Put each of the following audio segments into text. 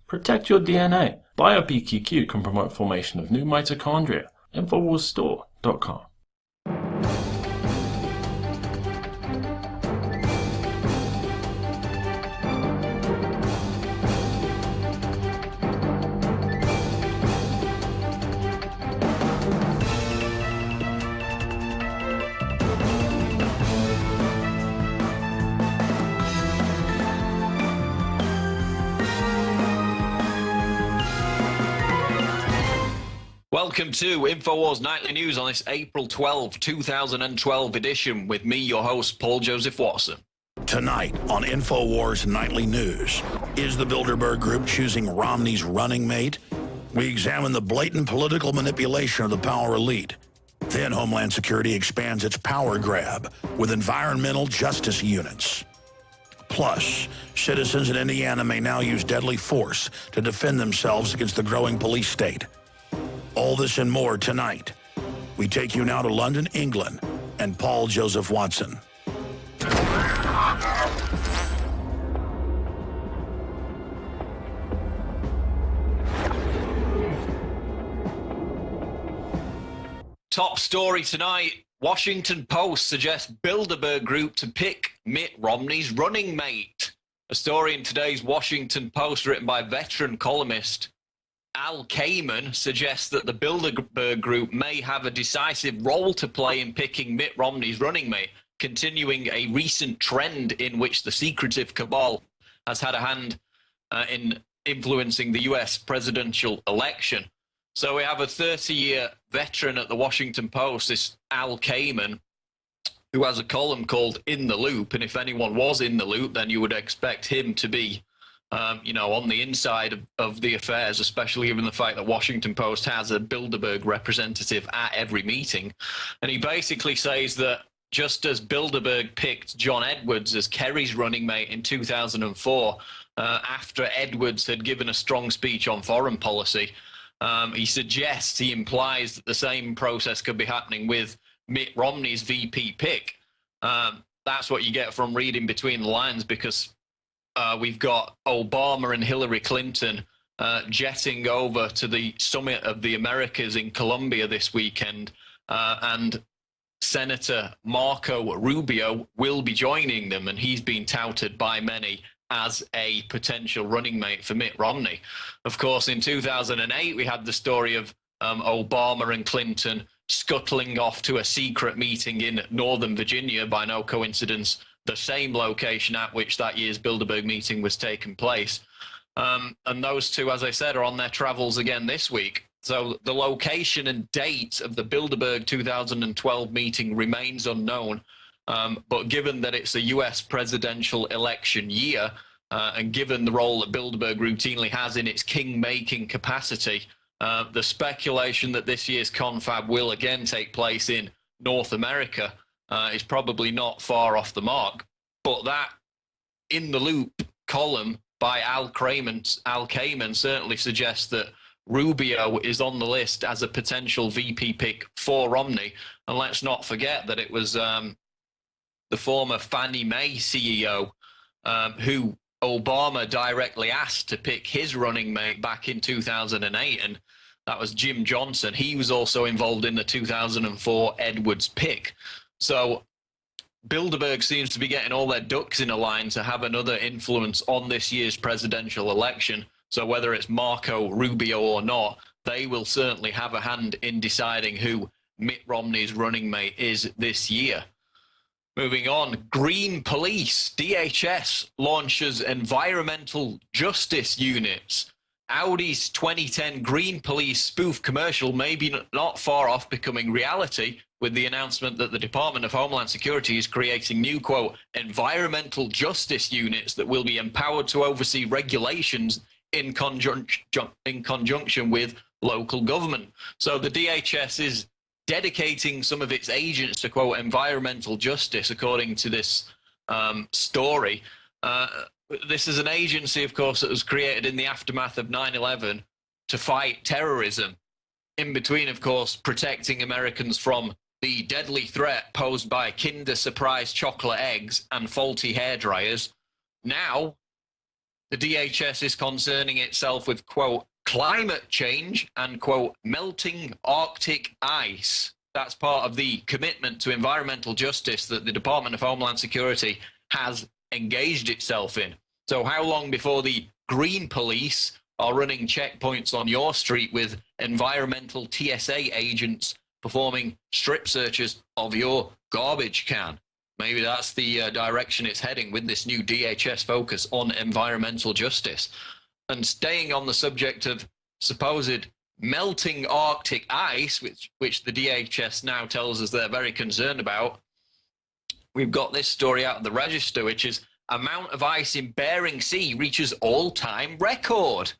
Protect your DNA. BioPQQ can promote formation of new mitochondria. Infowarsstore.com. Welcome to Infowars Nightly News on this April 12, 2012 edition with me, your host, Paul Joseph Watson. Tonight on Infowars Nightly News, is the Bilderberg Group choosing Romney's running mate? We examine the blatant political manipulation of the power elite. Then Homeland Security expands its power grab with environmental justice units. Plus, citizens in Indiana may now use deadly force to defend themselves against the growing police state. All this and more tonight. We take you now to London, England, and Paul Joseph Watson. Top story tonight. Washington Post suggests Bilderberg Group to pick Mitt Romney's running mate. A story in today's Washington Post written by veteran columnist Al Kamen suggests that the Bilderberg Group may have a decisive role to play in picking Mitt Romney's running mate, continuing a recent trend in which the secretive cabal has had a hand in influencing the U.S. presidential election. So we have a 30-year veteran at the Washington Post, this Al Kamen, who has a column called In the Loop, and if anyone was in the loop, then you would expect him to be on the inside of the affairs, especially given the fact that Washington Post has a Bilderberg representative at every meeting. And he basically says that just as Bilderberg picked John Edwards as Kerry's running mate in 2004, after Edwards had given a strong speech on foreign policy, he implies that the same process could be happening with Mitt Romney's VP pick. That's what you get from reading between the lines, because we've got Obama and Hillary Clinton jetting over to the Summit of the Americas in Colombia this weekend, and Senator Marco Rubio will be joining them, and he's been touted by many as a potential running mate for Mitt Romney. Of course, in 2008, we had the story of Obama and Clinton scuttling off to a secret meeting in Northern Virginia, by no coincidence, the same location at which that year's Bilderberg meeting was taking place. And those two, as I said, are on their travels again this week. So the location and date of the Bilderberg 2012 meeting remains unknown. But given that it's a US presidential election year, and given the role that Bilderberg routinely has in its king-making capacity, the speculation that this year's confab will again take place in North America is probably not far off the mark. But that In the Loop column by Al Kamen certainly suggests that Rubio is on the list as a potential VP pick for Romney. And let's not forget that it was the former Fannie Mae CEO who Obama directly asked to pick his running mate back in 2008, and that was Jim Johnson. He was also involved in the 2004 Edwards pick. So Bilderberg seems to be getting all their ducks in a line to have another influence on this year's presidential election. So whether it's Marco Rubio or not, they will certainly have a hand in deciding who Mitt Romney's running mate is this year. Moving on, Green Police, DHS launches environmental justice units. Audi's 2010 Green Police spoof commercial may be not far off becoming reality, with the announcement that the Department of Homeland Security is creating new, quote, environmental justice units that will be empowered to oversee regulations in conjunction with local government. So the DHS is dedicating some of its agents to, quote, environmental justice, according to this story. This is an agency, of course, that was created in the aftermath of 9/11 to fight terrorism, in between, of course, protecting Americans from the deadly threat posed by Kinder Surprise chocolate eggs and faulty hairdryers. Now, The DHS is concerning itself with, quote, climate change and, quote, melting Arctic ice. That's part of the commitment to environmental justice that the Department of Homeland Security has engaged itself in. So how long before the Green Police are running checkpoints on your street with environmental TSA agents performing strip searches of your garbage can? Maybe that's the direction it's heading with this new DHS focus on environmental justice. And staying on the subject of supposed melting Arctic ice, which the DHS now tells us they're very concerned about, we've got this story out of the Register, which is amount of ice in Bering Sea reaches all-time record.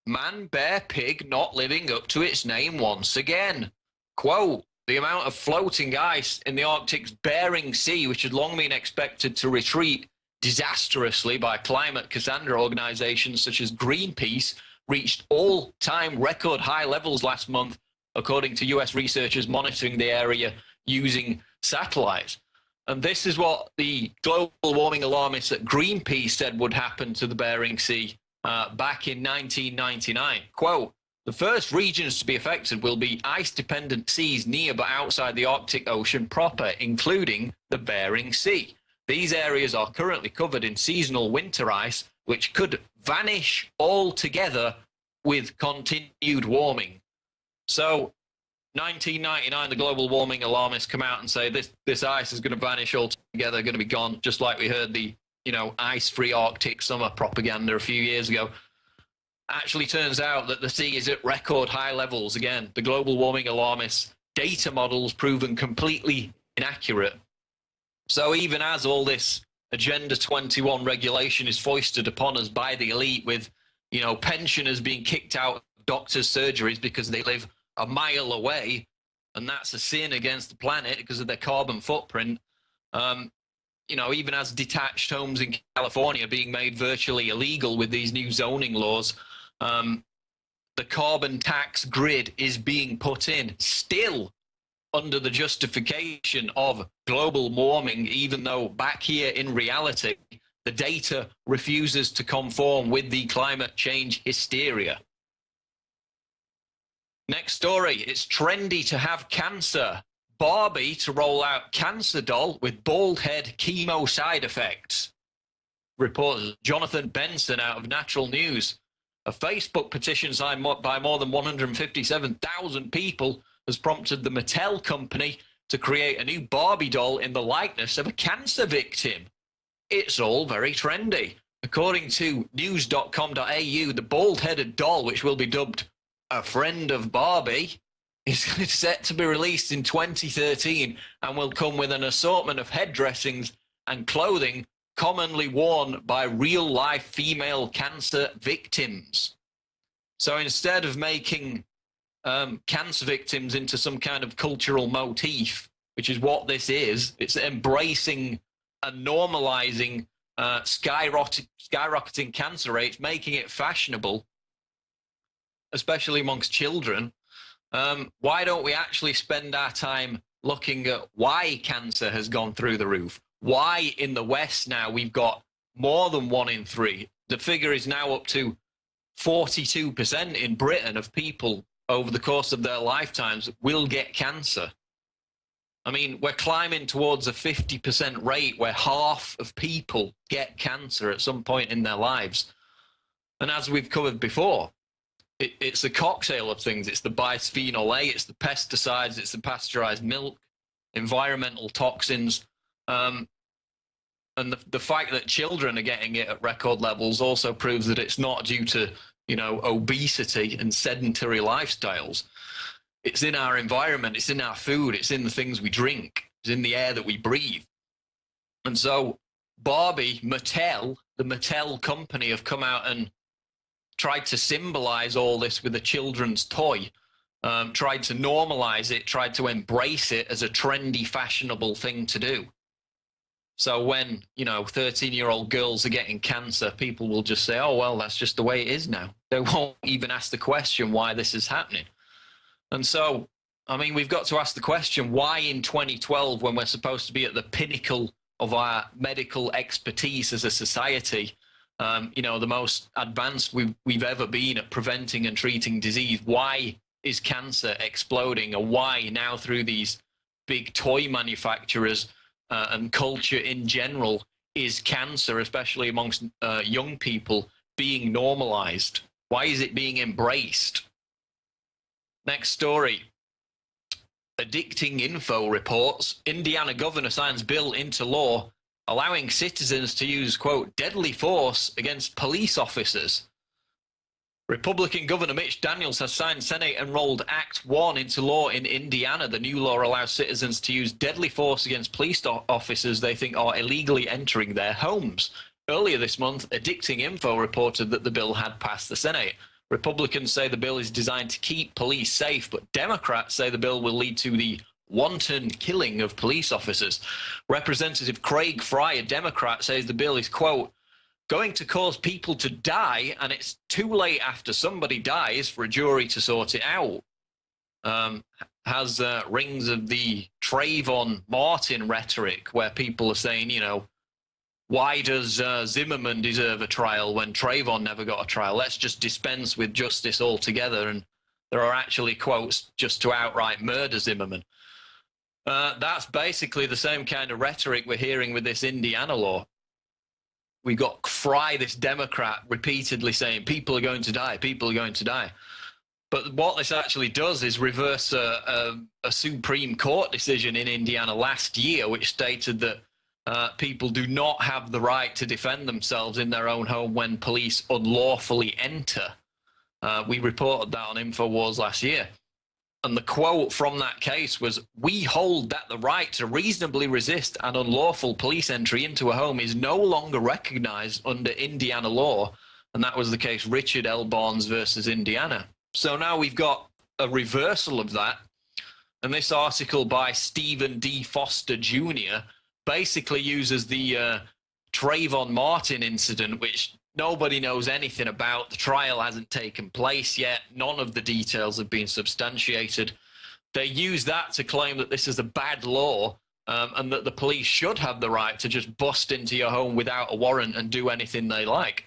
Man, bear, pig not living up to its name once again. Quote, the amount of floating ice in the Arctic's Bering Sea, which had long been expected to retreat disastrously by climate Cassandra organizations such as Greenpeace, reached all-time record high levels last month, according to US researchers monitoring the area using satellites. And this is what the global warming alarmists at Greenpeace said would happen to the Bering Sea back in 1999. Quote, the first regions to be affected will be ice-dependent seas near but outside the Arctic Ocean proper, including the Bering Sea. These areas are currently covered in seasonal winter ice, which could vanish altogether with continued warming. So, 1999, the global warming alarmists come out and say this ice is going to vanish altogether, going to be gone, just like we heard the ice-free Arctic summer propaganda a few years ago. Actually turns out that the sea is at record high levels again. The global warming alarmists' data models proven completely inaccurate. So even as all this Agenda 21 regulation is foisted upon us by the elite with, pensioners being kicked out of doctors' surgeries because they live a mile away, and that's a sin against the planet because of their carbon footprint, even as detached homes in California being made virtually illegal with these new zoning laws, the carbon tax grid is being put in still under the justification of global warming, even though back here in reality, the data refuses to conform with the climate change hysteria. Next story, it's trendy to have cancer. Barbie to roll out cancer doll with bald head chemo side effects. Reporter Jonathan Benson out of Natural News. A Facebook petition signed by more than 157,000 people has prompted the Mattel company to create a new Barbie doll in the likeness of a cancer victim. It's all very trendy. According to news.com.au, the bald-headed doll, which will be dubbed a friend of Barbie, is set to be released in 2013 and will come with an assortment of head dressings and clothing commonly worn by real-life female cancer victims. So instead of making cancer victims into some kind of cultural motif, which is what this is, it's embracing and normalizing skyrocketing cancer rates, making it fashionable, especially amongst children. Why don't we actually spend our time looking at why cancer has gone through the roof? Why in the West now we've got more than 1 in 3? The figure is now up to 42% in Britain of people over the course of their lifetimes will get cancer. I mean, we're climbing towards a 50% rate where half of people get cancer at some point in their lives. And as we've covered before, it's a cocktail of things. It's the bisphenol A, it's the pesticides, it's the pasteurized milk, environmental toxins, and the fact that children are getting it at record levels also proves that it's not due to, obesity and sedentary lifestyles. It's in our environment, it's in our food, it's in the things we drink, it's in the air that we breathe. And so Barbie, Mattel, the Mattel company, have come out and tried to symbolize all this with a children's toy, tried to normalize it, tried to embrace it as a trendy, fashionable thing to do. So when, 13-year-old girls are getting cancer, people will just say, oh, well, that's just the way it is now. They won't even ask the question why this is happening. And so, we've got to ask the question, why in 2012, when we're supposed to be at the pinnacle of our medical expertise as a society, The most advanced we've ever been at preventing and treating disease. Why is cancer exploding, and why now through these big toy manufacturers and culture in general is cancer, especially amongst young people, being normalized? Why is it being embraced? Next story. Addicting Info reports Indiana governor signs bill into law allowing citizens to use, quote, deadly force against police officers. Republican Governor Mitch Daniels has signed Senate-enrolled Act 1 into law in Indiana. The new law allows citizens to use deadly force against police officers they think are illegally entering their homes. Earlier this month, Addicting Info reported that the bill had passed the Senate. Republicans say the bill is designed to keep police safe, but Democrats say the bill will lead to the wanton killing of police officers. Representative Craig Fry, a Democrat, says the bill is, quote, going to cause people to die, and it's too late after somebody dies for a jury to sort it out. Has rings of the Trayvon Martin rhetoric, where people are saying, why does Zimmerman deserve a trial when Trayvon never got a trial? Let's just dispense with justice altogether. And there are actually quotes just to outright murder Zimmerman. That's basically the same kind of rhetoric we're hearing with this Indiana law. We got Fry, this Democrat, repeatedly saying people are going to die, people are going to die. But what this actually does is reverse a Supreme Court decision in Indiana last year, which stated that people do not have the right to defend themselves in their own home when police unlawfully enter. We reported that on Infowars last year. And the quote from that case was, we hold that the right to reasonably resist an unlawful police entry into a home is no longer recognized under Indiana law. And that was the case Richard L. Barnes versus Indiana. So now we've got a reversal of that. And this article by Stephen D. Foster Jr. basically uses the Trayvon Martin incident, which nobody knows anything about. The trial hasn't taken place yet. None of the details have been substantiated. They use that to claim that this is a bad law and that the police should have the right to just bust into your home without a warrant and do anything they like.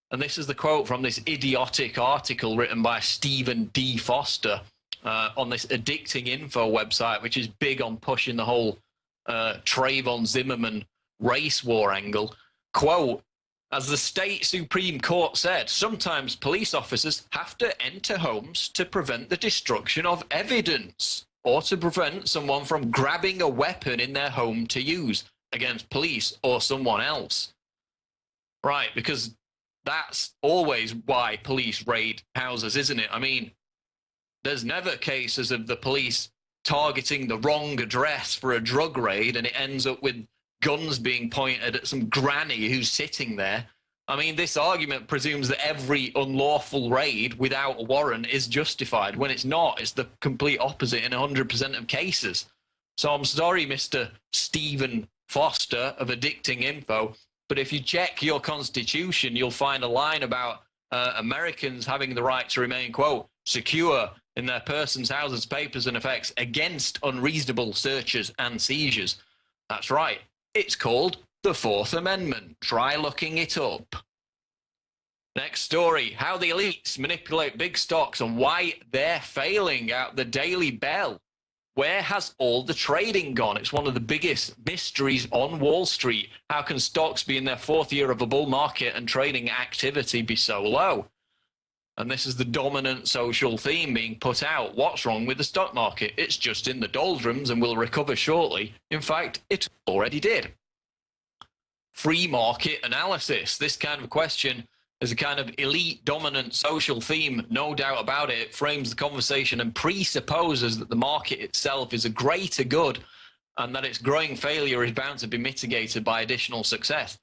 And this is the quote from this idiotic article written by Stephen D. Foster on this Addicting Info website, which is big on pushing the whole Trayvon Zimmerman race war angle. Quote, as the state Supreme Court said, sometimes police officers have to enter homes to prevent the destruction of evidence or to prevent someone from grabbing a weapon in their home to use against police or someone else. Right, because that's always why police raid houses, isn't it? I mean, there's never cases of the police targeting the wrong address for a drug raid and it ends up with guns being pointed at some granny who's sitting there. I mean, this argument presumes that every unlawful raid without a warrant is justified, when it's not. It's the complete opposite in 100% of cases. So I'm sorry, Mr. Stephen Foster of Addicting Info, but if you check your constitution, you'll find a line about Americans having the right to remain, quote, secure in their persons, houses, papers, and effects against unreasonable searches and seizures. That's right. It's called the Fourth Amendment. Try looking it up. Next story, how the elites manipulate big stocks and why they're failing out the Daily Bell. Where has all the trading gone? It's one of the biggest mysteries on Wall Street. How can stocks be in their fourth year of a bull market and trading activity be so low? And this is the dominant social theme being put out. What's wrong with the stock market? It's just in the doldrums and will recover shortly. In fact, it already did. Free market analysis. This kind of question is a kind of elite dominant social theme, no doubt about it. It frames the conversation and presupposes that the market itself is a greater good and that its growing failure is bound to be mitigated by additional success.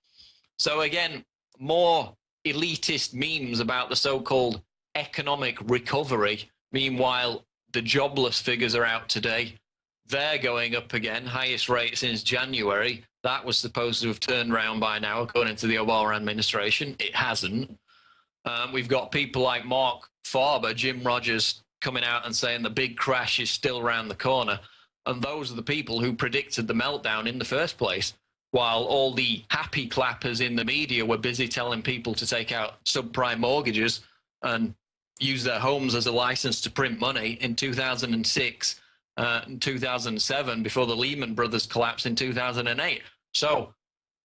So again, more elitist memes about the so-called economic recovery. Meanwhile, the jobless figures are out today. They're going up again, highest rate since January. That was supposed to have turned around by now, according to the Obama administration. It hasn't. We've got people like Mark Farber, Jim Rogers, coming out and saying the big crash is still around the corner. And those are the people who predicted the meltdown in the first place. while all the happy clappers in the media were busy telling people to take out subprime mortgages and use their homes as a license to print money in 2006 and 2007 before the Lehman Brothers collapsed in 2008. So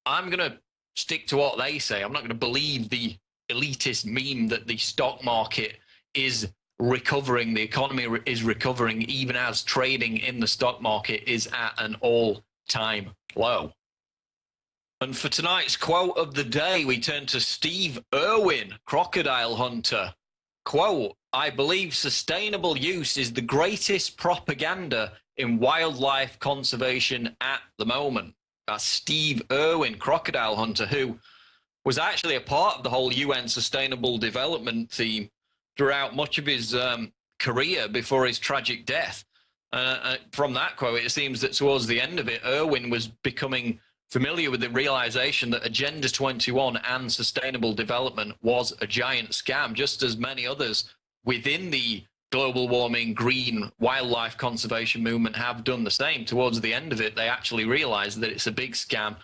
I'm going to stick to what they say. I'm not going to believe the elitist meme that the stock market is recovering, the economy is recovering, even as trading in the stock market is at an all-time low. And for tonight's quote of the day, we turn to Steve Irwin, crocodile hunter. Quote, "I believe sustainable use is the greatest propaganda in wildlife conservation at the moment." That's Steve Irwin, crocodile hunter, who was actually a part of the whole UN Sustainable Development theme throughout much of his career before his tragic death. From that quote, it seems that towards the end of it, Irwin was becoming familiar with the realization that Agenda 21 and sustainable development was a giant scam, just as many others within the global warming, green, wildlife conservation movement have done the same. Towards the end of it, they actually realized that it's a big scam.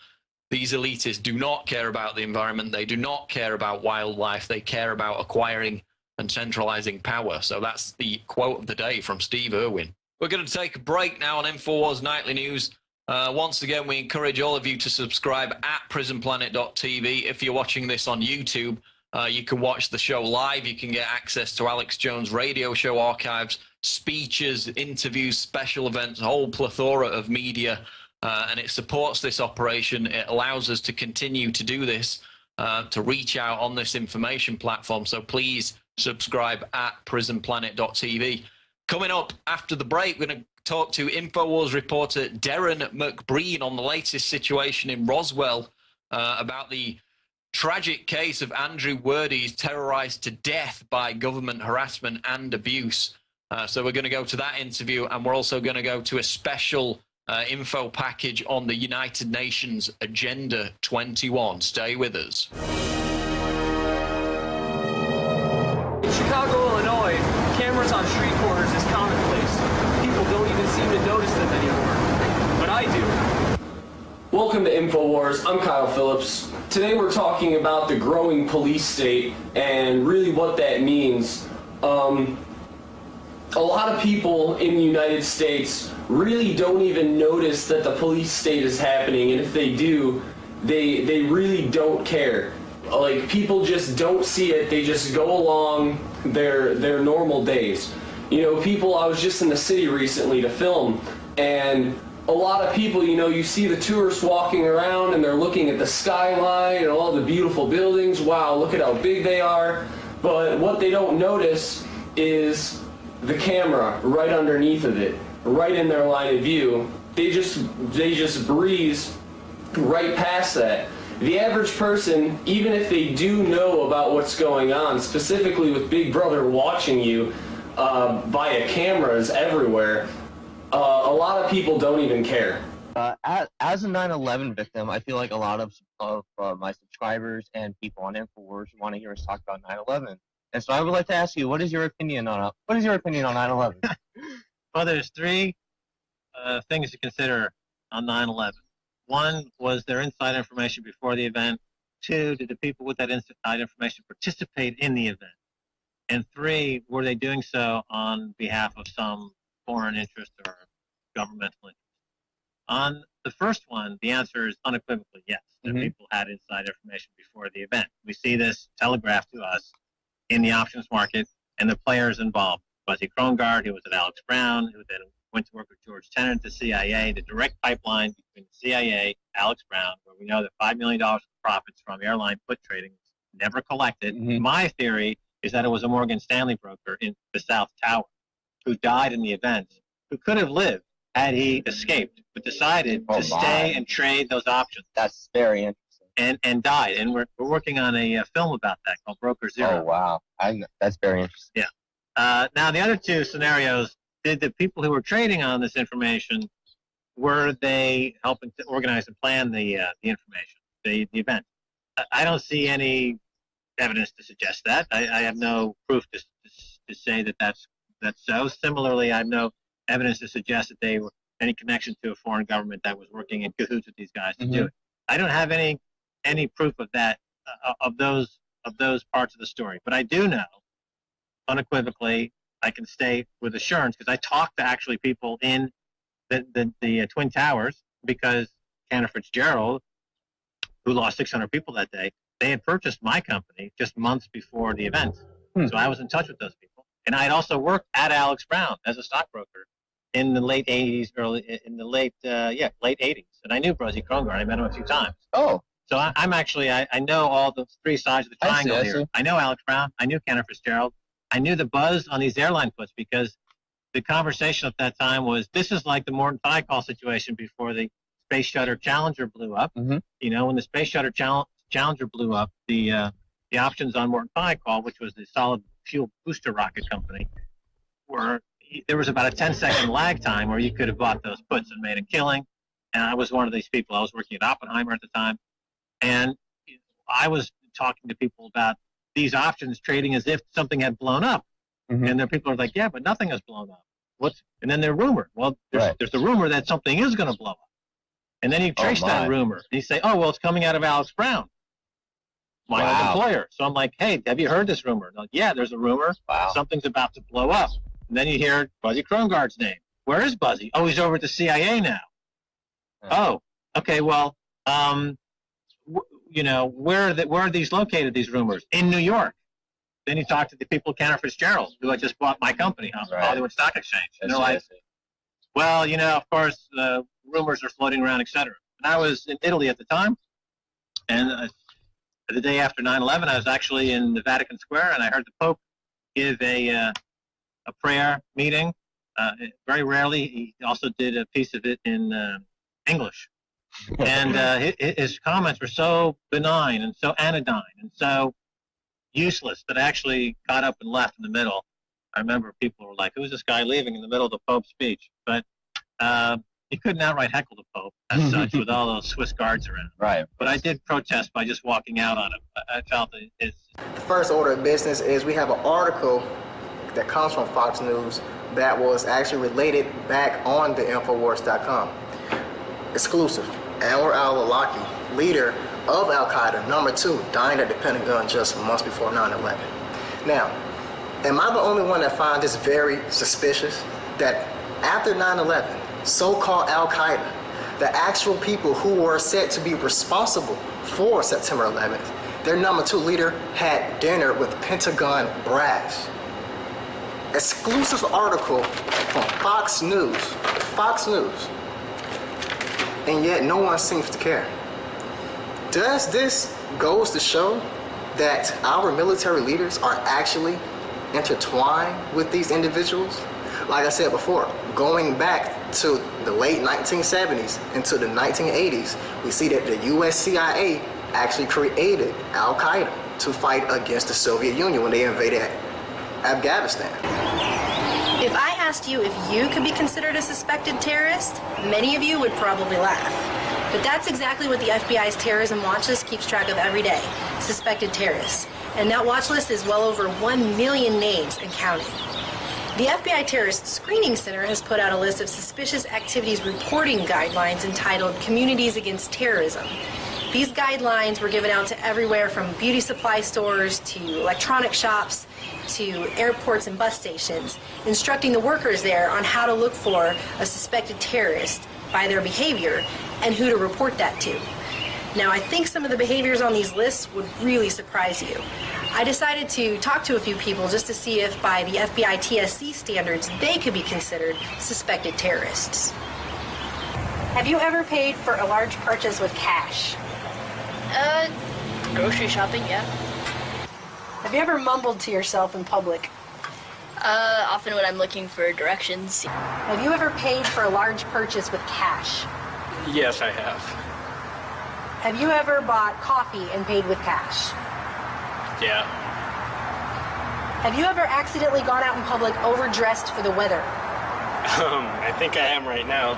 These elitists do not care about the environment. They do not care about wildlife. They care about acquiring and centralizing power. So that's the quote of the day from Steve Irwin. We're going to take a break now on Infowars Nightly News. Once again, we encourage all of you to subscribe at prisonplanet.tv. If you're watching this on YouTube, you can watch the show live. You can get access to Alex Jones' radio show archives, speeches, interviews, special events, a whole plethora of media, and it supports this operation. It allows us to continue to do this, to reach out on this information platform. So please subscribe at prisonplanet.tv. Coming up after the break, we're going to talk to Infowars reporter Darrin McBreen on the latest situation in Roswell, about the tragic case of Andrew Wordies terrorized to death by government harassment and abuse. So we're going to go to that interview, and we're also going to go to a special info package on the United Nations Agenda 21. Stay with us. In Chicago, Illinois, cameras on street corners is commonplace. People don't even seem to notice them anymore. But I do. Welcome to Infowars. I'm Kyle Phillips. Today we're talking about the growing police state and really what that means. A lot of people in the United States really don't even notice that the police state is happening, and if they do, they really don't care. Like, people just don't see it. They just go along their normal days. You know, I was just in the city recently to film, and a lot of people, you know, you see the tourists walking around and they're looking at the skyline and all the beautiful buildings. Wow, look at how big they are. But what they don't notice is the camera right underneath of it, right in their line of view. They just breeze right past that. The average person, even if they do know about what's going on, specifically with Big Brother watching you via cameras everywhere, a lot of people don't even care. As a 9/11 victim, I feel like a lot of my subscribers and people on Infowars want to hear us talk about 9/11. And so I would like to ask you, what is your opinion on 9/11? Well, there's three things to consider on 9/11. One, was there inside information before the event? Two, did the people with that inside information participate in the event? And three, were they doing so on behalf of some foreign interest or governmental interest? On the first one, the answer is unequivocally yes, that people had inside information before the event. We see this telegraphed to us in the options market and the players involved. Buzzy Krongard, who was at Alex Brown, who then went to work with George Tenet at the CIA, the direct pipeline between the CIA, Alex Brown, where we know that $5 million of profits from airline put trading was never collected. My theory is that it was a Morgan Stanley broker in the South Tower who died in the event, who could have lived had he escaped, but decided to stay and trade those options. That's very interesting. And died. And we're working on a film about that called Broker Zero. Oh, wow. That's very interesting. Yeah. Now, the other two scenarios, did the people who were trading on this information, were they helping to organize and plan the information, the event? I don't see any evidence to suggest that. I have no proof to say that that's so. Similarly, I have no evidence to suggest that they were any connection to a foreign government that was working in cahoots with these guys to do it. I don't have any proof of that, of those parts of the story. But I do know, unequivocally, I can state with assurance, because I talked to actually people in the Twin Towers, because Cantor Fitzgerald, who lost 600 people that day, they had purchased my company just months before the event. So I was in touch with those people. And I had also worked at Alex Brown as a stockbroker in the late 80s, late 80s. And I knew Brosy Krongard. I met him a few times. Oh. So I know all the three sides of the triangle I here. see. I know Alex Brown. I knew Cantor Fitzgerald. I knew the buzz on these airline puts, because the conversation at that time was, this is like the Morton Pie call situation before the Space Shuttle Challenger blew up. Mm-hmm. You know, when the Space Shuttle Challenger blew up, the options on Morton Pie call, which was the solid fuel booster rocket company, there was about a 10-second lag time where you could have bought those puts and made a killing. And I was one of these people. I was working at Oppenheimer at the time. And I was talking to people about these options trading as if something had blown up. Mm-hmm. And then people are like, yeah, but nothing has blown up. And then they're rumored. Well, there's the rumor that something is going to blow up. And then you trace that rumor. And you say, oh, well, it's coming out of Alex Brown, my old employer. So I'm like, hey, have you heard this rumor? Like, yeah, there's a rumor. Wow. Something's about to blow up. And then you hear Buzzy Krongard's name. Where is Buzzy? Oh, he's over at the CIA now. Oh, okay, well, where are these located, these rumors? In New York. Then you talk to the people at Cantor Fitzgerald, who had just bought my company on the Hollywood Stock Exchange. And they're like, well, of course, rumors are floating around, et cetera. And I was in Italy at the time, and the day after 9/11, I was actually in the Vatican Square, and I heard the Pope give a prayer meeting. Very rarely, he also did a piece of it in English. And his comments were so benign and so anodyne and so useless that I actually got up and left in the middle. I remember people were like, who's this guy leaving in the middle of the Pope's speech? But he couldn't outright heckle the Pope as such with all those Swiss guards around. Right. But I did protest by just walking out on him. I felt that it's... The first order of business is we have an article that comes from Fox News that was actually related back on the Infowars.com. Exclusive. Anwar al-Awlaki, leader of Al-Qaeda, #2, died at the Pentagon just months before 9/11. Now, am I the only one that finds this very suspicious? That after 9/11, so-called Al-Qaeda, the actual people who were said to be responsible for September 11th, their #2 leader had dinner with Pentagon brass. Exclusive article from Fox News. Fox News. And yet no one seems to care. Does this goes to show that our military leaders are actually intertwined with these individuals? Like I said before, going back to the late 1970s into the 1980s, we see that the US CIA actually created Al-Qaeda to fight against the Soviet Union when they invaded Afghanistan. If I asked you if you could be considered a suspected terrorist, many of you would probably laugh. But that's exactly what the FBI's terrorism watch list keeps track of every day, suspected terrorists. And that watch list is well over 1 million names and counting. The FBI Terrorist Screening Center has put out a list of suspicious activities reporting guidelines entitled Communities Against Terrorism. These guidelines were given out to everywhere from beauty supply stores to electronic shops to airports and bus stations, instructing the workers there on how to look for a suspected terrorist by their behavior and who to report that to. Now, I think some of the behaviors on these lists would really surprise you. I decided to talk to a few people just to see if by the FBI TSC standards they could be considered suspected terrorists. Have you ever paid for a large purchase with cash? Grocery shopping, yeah. Have you ever mumbled to yourself in public? Often when I'm looking for directions. Have you ever paid for a large purchase with cash? Yes, I have. Have you ever bought coffee and paid with cash? Yeah. Have you ever accidentally gone out in public overdressed for the weather? I think I am right now.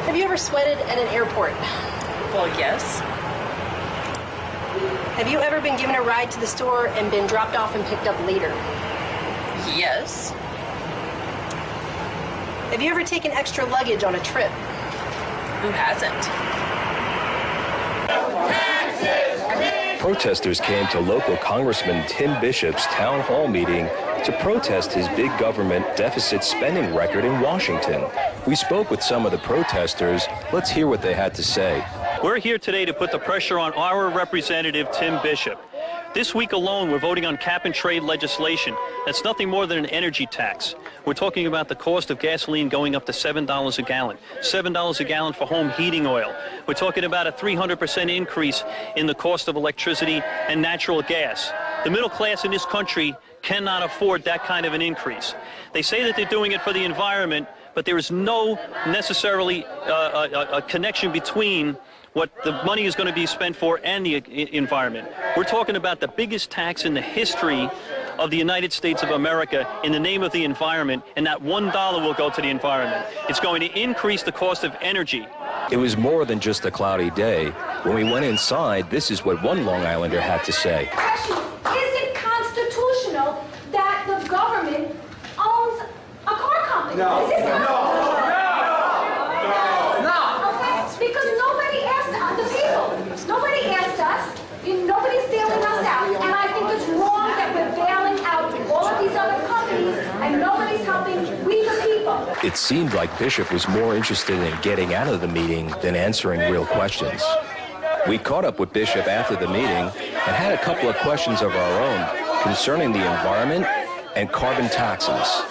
Have you ever sweated at an airport? Well, yes. Have you ever been given a ride to the store and been dropped off and picked up later? Yes. Have you ever taken extra luggage on a trip? Who hasn't? Protesters came to local Congressman Tim Bishop's town hall meeting to protest his big government deficit spending record in Washington. We spoke with some of the protesters. Let's hear what they had to say. We're here today to put the pressure on our representative, Tim Bishop. This week alone, we're voting on cap-and-trade legislation. That's nothing more than an energy tax. We're talking about the cost of gasoline going up to $7 a gallon, $7 a gallon for home heating oil. We're talking about a 300% increase in the cost of electricity and natural gas. The middle class in this country cannot afford that kind of an increase. They say that they're doing it for the environment, but there is no necessarily a connection between what the money is going to be spent for and the environment. We're talking about the biggest tax in the history of the United States of America in the name of the environment, and not $1 will go to the environment. It's going to increase the cost of energy. It was more than just a cloudy day. When we went inside, this is what one Long Islander had to say. Is it constitutional that the government owns a car company? No. Is this No. Because nobody asked the people. Nobody asked us. Nobody's bailing us out. And I think it's wrong that we're bailing out all of these other companies and nobody's helping we the people. It seemed like Bishop was more interested in getting out of the meeting than answering real questions. We caught up with Bishop after the meeting and had a couple of questions of our own concerning the environment and carbon taxes.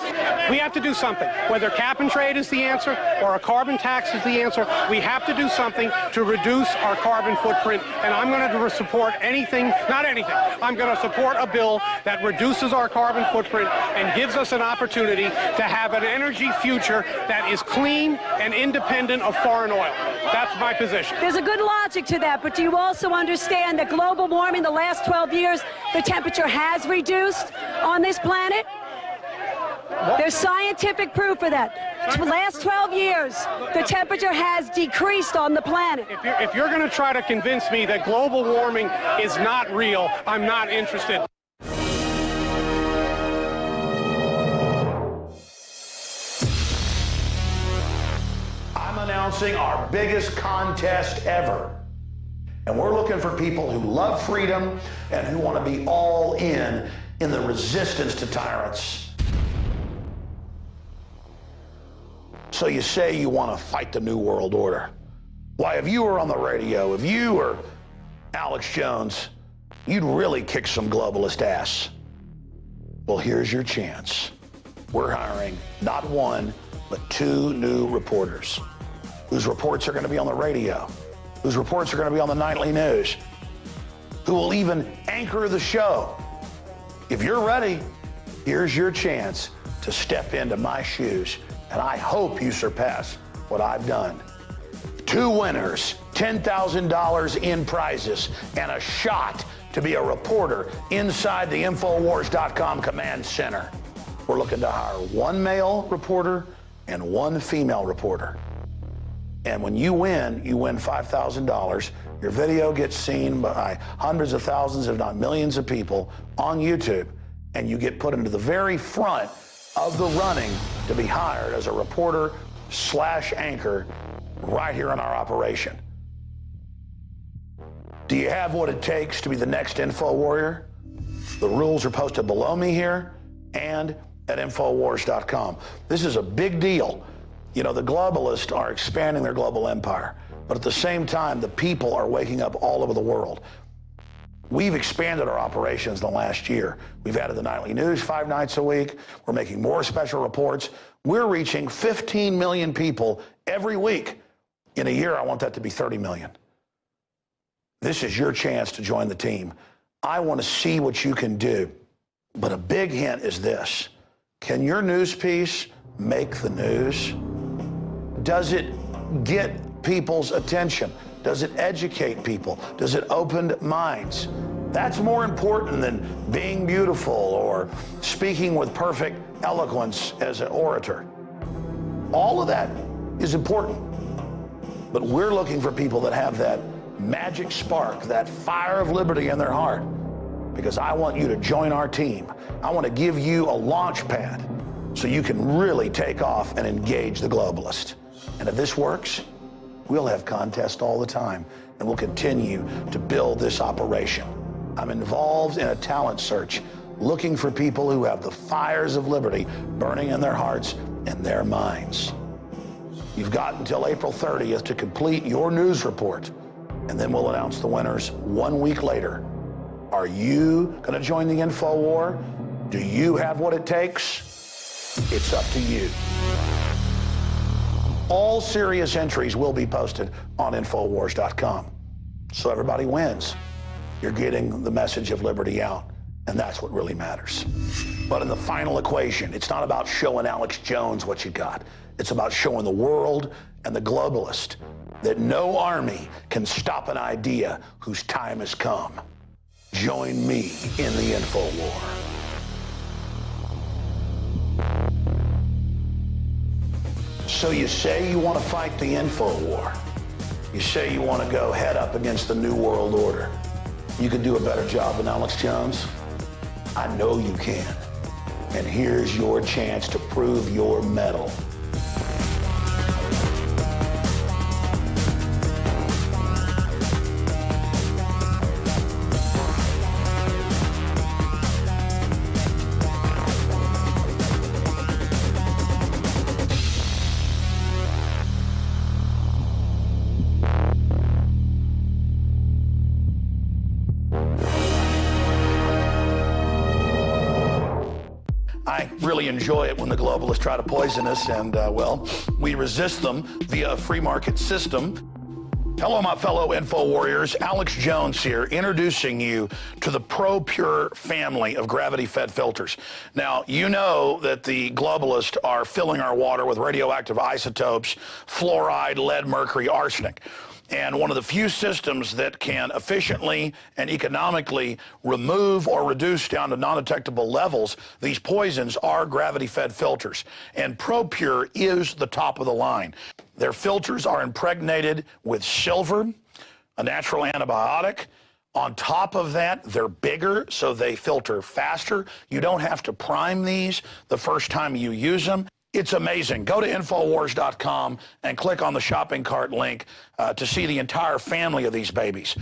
We have to do something. Whether cap and trade is the answer or a carbon tax is the answer, we have to do something to reduce our carbon footprint. And I'm going to support anything, not anything, I'm going to support a bill that reduces our carbon footprint and gives us an opportunity to have an energy future that is clean and independent of foreign oil. That's my position. There's a good logic to that, but do you also understand that global warming, the last 12 years, the temperature has reduced on this planet? There's scientific proof for that. The last 12 years, the temperature has decreased on the planet. If you're going to try to convince me that global warming is not real, I'm not interested. I'm announcing our biggest contest ever. And we're looking for people who love freedom and who want to be all in the resistance to tyrants. So you say you want to fight the New World Order. Why, if you were on the radio, if you were Alex Jones, you'd really kick some globalist ass. Well, here's your chance. We're hiring not one, but 2 new reporters whose reports are going to be on the radio, whose reports are going to be on the nightly news, who will even anchor the show. If you're ready, here's your chance to step into my shoes. And I hope you surpass what I've done. 2 winners, $10,000 in prizes, and a shot to be a reporter inside the Infowars.com command center. We're looking to hire 1 male reporter and 1 female reporter. And when you win $5,000. Your video gets seen by hundreds of thousands, if not millions of people on YouTube, and you get put into the very front of the running to be hired as a reporter / anchor right here in our operation. Do you have what it takes to be the next Info Warrior? The rules are posted below me here and at Infowars.com. This is a big deal. You know, the globalists are expanding their global empire, but at the same time, the people are waking up all over the world. We've expanded our operations in the last year. We've added the nightly news 5 nights a week. We're making more special reports. We're reaching 15 million people every week. In a year, I want that to be 30 million. This is your chance to join the team. I want to see what you can do. But a big hint is this. Can your news piece make the news? Does it get people's attention? Does it educate people? Does it open minds? That's more important than being beautiful or speaking with perfect eloquence as an orator. All of that is important. But we're looking for people that have that magic spark, that fire of liberty in their heart, because I want you to join our team. I want to give you a launch pad so you can really take off and engage the globalist. And if this works, we'll have contests all the time, and we'll continue to build this operation. I'm involved in a talent search, looking for people who have the fires of liberty burning in their hearts and their minds. You've got until April 30th to complete your news report, and then we'll announce the winners 1 week later. Are you going to join the info war? Do you have what it takes? It's up to you. All serious entries will be posted on Infowars.com. So everybody wins. You're getting the message of liberty out, and that's what really matters. But in the final equation, it's not about showing Alex Jones what you got. It's about showing the world and the globalist that no army can stop an idea whose time has come. Join me in the info war. So you say you want to fight the info war. You say you want to go head up against the New World Order. You can do a better job than Alex Jones? I know you can. And here's your chance to prove your mettle. I really enjoy it when the globalists try to poison us, and, well, we resist them via a free market system. Hello, my fellow info warriors. Alex Jones here, introducing you to the ProPure family of gravity-fed filters. Now, you know that the globalists are filling our water with radioactive isotopes, fluoride, lead, mercury, arsenic. And one of the few systems that can efficiently and economically remove or reduce down to non-detectable levels these poisons are gravity-fed filters. And ProPure is the top of the line. Their filters are impregnated with silver, a natural antibiotic. On top of that, they're bigger, so they filter faster. You don't have to prime these the first time you use them. It's amazing. Go to Infowars.com and click on the shopping cart link to see the entire family of these babies.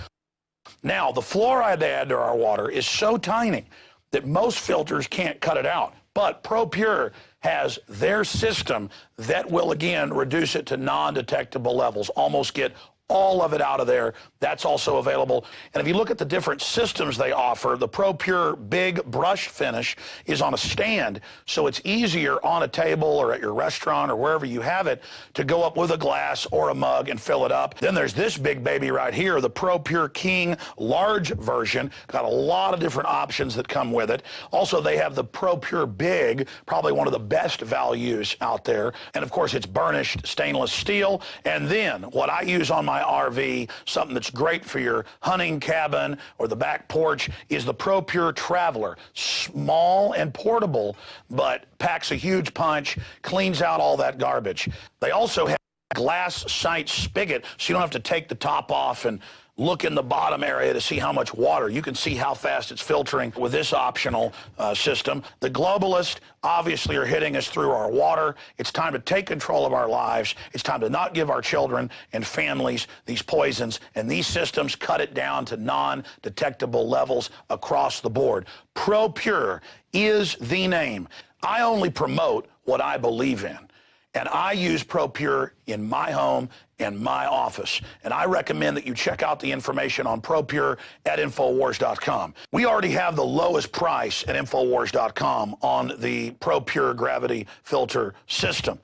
Now, the fluoride they add to our water is so tiny that most filters can't cut it out. But ProPure has their system that will, again, reduce it to non-detectable levels, almost get all of it out of there. That's also available. And if you look at the different systems they offer, the ProPure Big Brush Finish is on a stand, so it's easier on a table or at your restaurant or wherever you have it to go up with a glass or a mug and fill it up. Then there's this big baby right here, the ProPure King large version. Got a lot of different options that come with it. Also, they have the ProPure Big, probably one of the best values out there. And of course, it's burnished stainless steel. And then what I use on my RV, something that's great for your hunting cabin or the back porch, is the ProPure Traveler. Small and portable, but packs a huge punch, cleans out all that garbage. They also have a glass sight spigot, so you don't have to take the top off and look in the bottom area to see how much water. You can see how fast it's filtering with this optional system. The globalists obviously are hitting us through our water. It's time to take control of our lives. It's time to not give our children and families these poisons, and these systems cut it down to non-detectable levels across the board. ProPure is the name. I only promote what I believe in. And I use ProPure in my home and my office. And I recommend that you check out the information on ProPure at Infowars.com. We already have the lowest price at Infowars.com on the ProPure gravity filter system.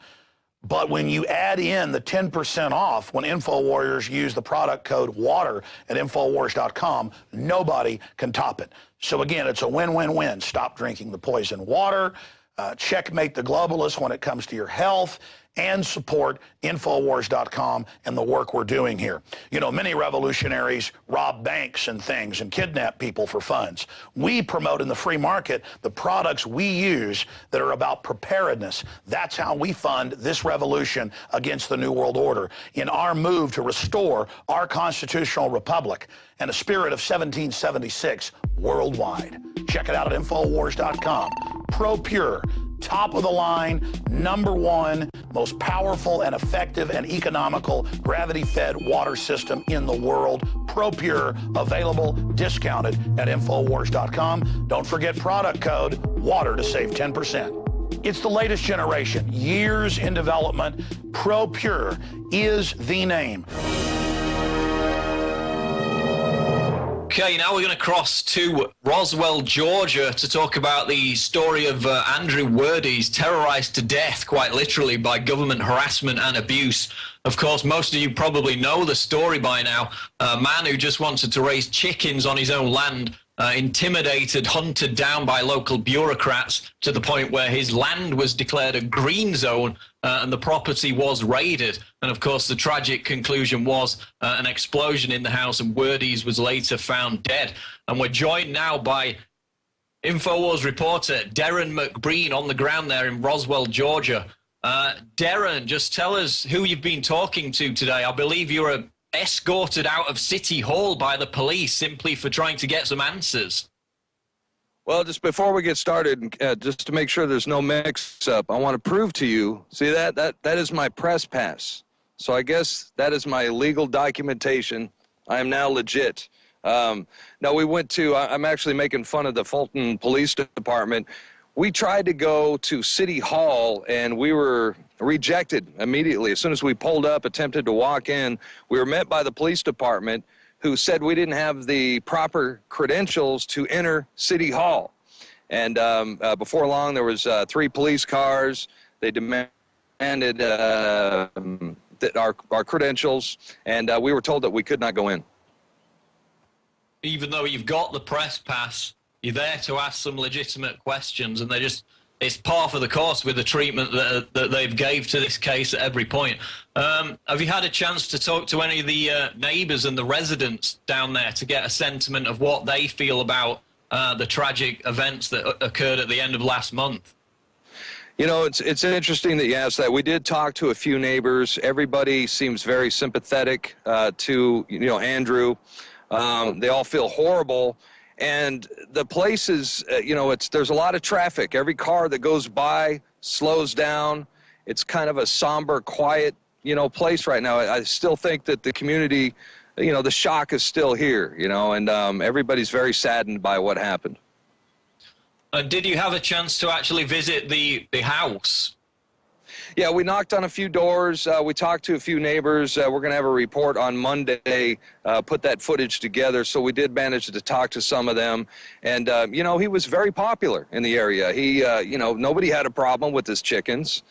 But when you add in the 10% off when InfoWarriors use the product code WATER at Infowars.com, nobody can top it. So again, it's a win-win-win. Stop drinking the poison water. Checkmate the globalists when it comes to your health, and support Infowars.com and the work we're doing here. You know, many revolutionaries rob banks and things and kidnap people for funds. We promote in the free market the products we use that are about preparedness. That's how we fund this revolution against the New World Order in our move to restore our constitutional republic and a spirit of 1776 worldwide. Check it out at Infowars.com. ProPure top of the line, #1, most powerful and effective and economical gravity-fed water system in the world. ProPure, available, discounted at Infowars.com. Don't forget product code WATER to save 10%. It's the latest generation, years in development. ProPure is the name. Okay, now we're going to cross to Roswell, Georgia, to talk about the story of Andrew Wordy's terrorized to death, quite literally, by government harassment and abuse. Of course, most of you probably know the story by now. A man who just wanted to raise chickens on his own land, intimidated, hunted down by local bureaucrats to the point where his land was declared a green zone and the property was raided. And of course, the tragic conclusion was an explosion in the house, and Wordy's was later found dead. And we're joined now by Infowars reporter Darrin McBreen on the ground there in Roswell, Georgia. Darrin, just tell us who you've been talking to today. I believe you were escorted out of City Hall by the police simply for trying to get some answers. Well, just before we get started, just to make sure there's no mix-up, I want to prove to you, see that is my press pass. So I guess that is my legal documentation. I am now legit. Now we went to, I'm actually making fun of the Fulton Police Department. We tried to go to City Hall, and we were rejected immediately. As soon as we pulled up, attempted to walk in, we were met by the police department, who said we didn't have the proper credentials to enter City Hall. And before long, there was 3 police cars. They demanded our credentials, and we were told that we could not go in. Even though you've got the press pass, you're there to ask some legitimate questions, and it's par for the course with the treatment that they've gave to this case at every point. Have you had a chance to talk to any of the neighbours and the residents down there to get a sentiment of what they feel about the tragic events that occurred at the end of last month? You know, it's interesting that you asked that. We did talk to a few neighbors. Everybody seems very sympathetic to, Andrew. They all feel horrible. And the place is, there's a lot of traffic. Every car that goes by slows down. It's kind of a somber, quiet, place right now. I still think that the community, the shock is still here, and everybody's very saddened by what happened. Did you have a chance to actually visit the house? Yeah, we knocked on a few doors. We talked to a few neighbors. We're going to have a report on Monday, put that footage together. So we did manage to talk to some of them. And, he was very popular in the area. He, nobody had a problem with his chickens.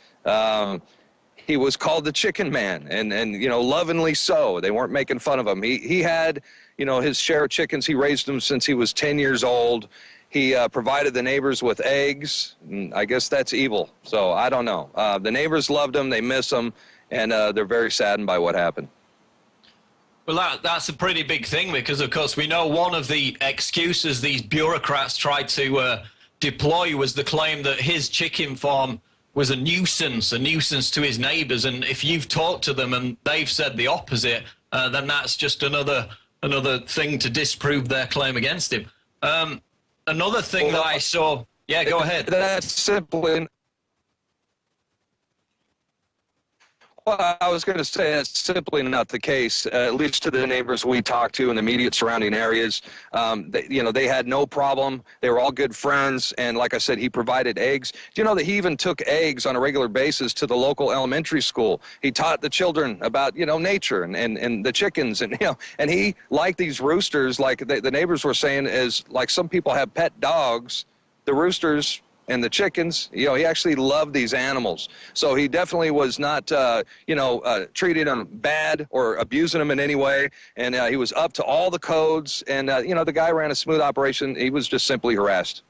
He was called the Chicken Man, and lovingly so. They weren't making fun of him. He had, his share of chickens. He raised them since he was 10 years old. He provided the neighbors with eggs. I guess that's evil, so I don't know. The neighbors loved him, they miss him, and they're very saddened by what happened. Well, that's a pretty big thing, because, of course, we know one of the excuses these bureaucrats tried to deploy was the claim that his chicken farm was a nuisance to his neighbors, and if you've talked to them and they've said the opposite, then that's just another thing to disprove their claim against him. Another thing that I saw... Yeah, go ahead. That's simply... Well, I was going to say that's simply not the case, at least to the neighbors we talked to in the immediate surrounding areas. They had no problem. They were all good friends. And like I said, he provided eggs. Do you know that he even took eggs on a regular basis to the local elementary school? He taught the children about, nature and the chickens. And, and he liked these roosters, like the neighbors were saying, is like some people have pet dogs. The roosters and the chickens, he actually loved these animals. So he definitely was not, treating them bad or abusing them in any way. And he was up to all the codes. And, the guy ran a smooth operation. He was just simply harassed.